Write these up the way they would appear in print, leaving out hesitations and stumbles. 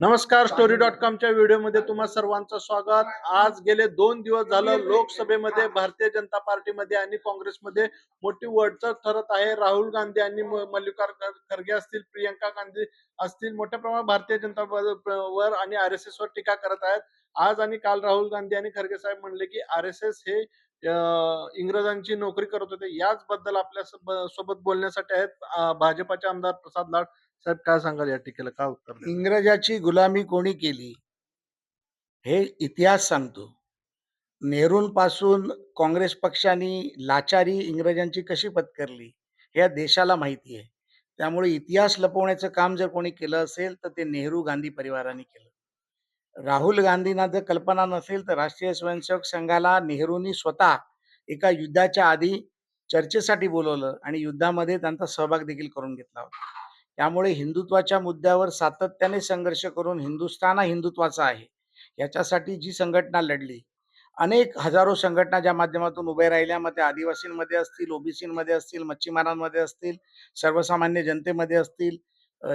नमस्कार. story.com च्या व्हिडिओमध्ये तुम्हा सर्वांचं स्वागत. आज गेले 2 दिवस झालं लोकसभेमध्ये भारतीय जनता पार्टीमध्ये आणि काँग्रेसमध्ये मोठी वडचढ ठरत आहे. राहुल गांधी आणि मल्लिकार्जुन खरगे असतील, प्रियंका गांधी असतील, मोठ्या प्रमाणात भारतीय जनता वर आणि RSS वर टीका करत आहेत. आज आणि काल राहुल गांधी आणि खरगे साहेब म्हणले की RSS हे इंग्रजांची नोकरी करत होते. याच बद्दल आपल्या सोबत बोलण्यासाठी आहेत भाजपाचे आमदार प्रसाद लाड साहेब. काय सांगाल या टीकेला, काय उत्तर द्याल? इंग्रजाची गुलामी कोणी केली हे इतिहास सांगतो. नेहरूंपासून काँग्रेस पक्षाने लाचारी इंग्रजांची कशी पत्करली हे या देशाला माहिती आहे. त्यामुळे इतिहास लपवण्याचं काम जर कोणी केलं असेल तर ते नेहरू गांधी परिवाराने केलं. राहुल गांधींना जर कल्पना नसेल तर राष्ट्रीय स्वयंसेवक संघाला नेहरूंनी स्वतः एका युद्धाच्या आधी चर्चेसाठी बोलवलं आणि युद्धामध्ये त्यांचा सहभाग देखील करून घेतला होता. त्यामुळे हिंदुत्वाच्या मुद्द्यावर सातत्याने संघर्ष करून हिंदुस्थान हा हिंदुत्वाचा आहे याच्यासाठी जी संघटना लढली, अनेक हजारो संघटना ज्या माध्यमातून उभे राहिल्या, मग त्या आदिवासींमध्ये असतील, ओबीसीमध्ये असतील, मच्छीमारांमध्ये असतील, सर्वसामान्य जनतेमध्ये असतील,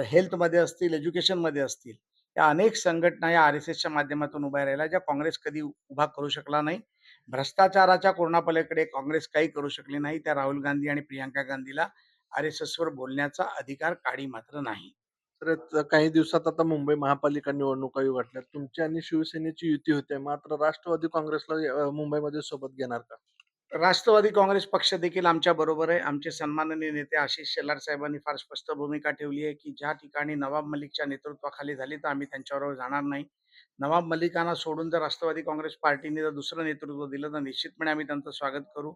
हेल्थमध्ये असतील, एज्युकेशनमध्ये असतील, या अनेक संघटना या RSSच्या माध्यमातून उभ्या राहिल्या, ज्या काँग्रेस कधी उभा करू शकला नाही. भ्रष्टाचाराच्या कोणापलीकडे काँग्रेस काही करू शकली नाही. त्या राहुल गांधी आणि प्रियंका गांधीला RSS वर बोलण्याचा अधिकार काडी मात्र नाही. तर काही दिवसात आता मुंबई महापालिका निवडणुका वाटल्या. तुमची आणि शिवसेनेची युती होते, मात्र राष्ट्रवादी काँग्रेसला मुंबईमध्ये सोबत घेणार का? राष्ट्रवादी काँग्रेस पक्ष देखील आमच्या बरोबर आहे. आमचे सन्माननीय नेते आशिष शेलार साहेबांनी फार स्पष्ट भूमिका ठेवली आहे की ज्या ठिकाणी नवाब मलिकच्या नेतृत्वाखाली झाली तर आम्ही त्यांच्याबरोबर जाणार नाही. नवाब मलिकांना सोडून जर राष्ट्रवादी काँग्रेस पार्टीने जर दुसरं नेतृत्व दिलं तर निश्चितपणे आम्ही त्यांचं स्वागत करू.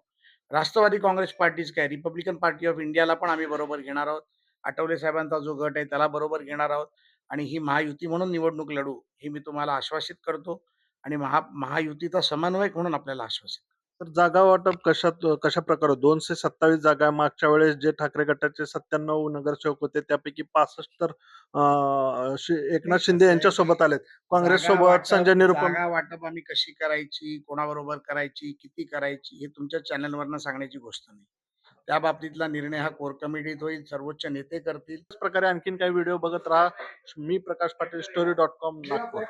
राष्ट्रवादी काँग्रेस पार्टीच काय, रिपब्लिकन पार्टी ऑफ इंडियाला पण आम्ही बरोबर घेणार आहोत. आठवले साहेबांचा जो गट आहे त्याला बरोबर घेणार आहोत आणि ही महायुती म्हणून निवडणूक लढू हे मी तुम्हाला आश्वासित करतो आणि महायुतीचा समन्वयक म्हणून आपल्याला आश्वासित. तर जागा वाटप कशा प्रकारे? 227 जागा. मागच्या वेळेस जे ठाकरे गटाचे 97 नगरसेवक होते त्यापैकी 65 तर एकनाथ शिंदे यांच्या सोबत आलेत. काँग्रेस सोबत संजय निरुपम. जागा वाटप आम्ही कशी करायची, कोणाबरोबर करायची, किती करायची हे तुमच्या चॅनलवरनं सांगण्याची गोष्ट नाही. त्या बाबतीतला निर्णय हा कोर कमिटीत होईल, सर्वोच्च नेते करतील. त्याच प्रकारे आणखीन काही व्हिडिओ बघत राहा. मी प्रकाश पाटील, story.com, नागपूर.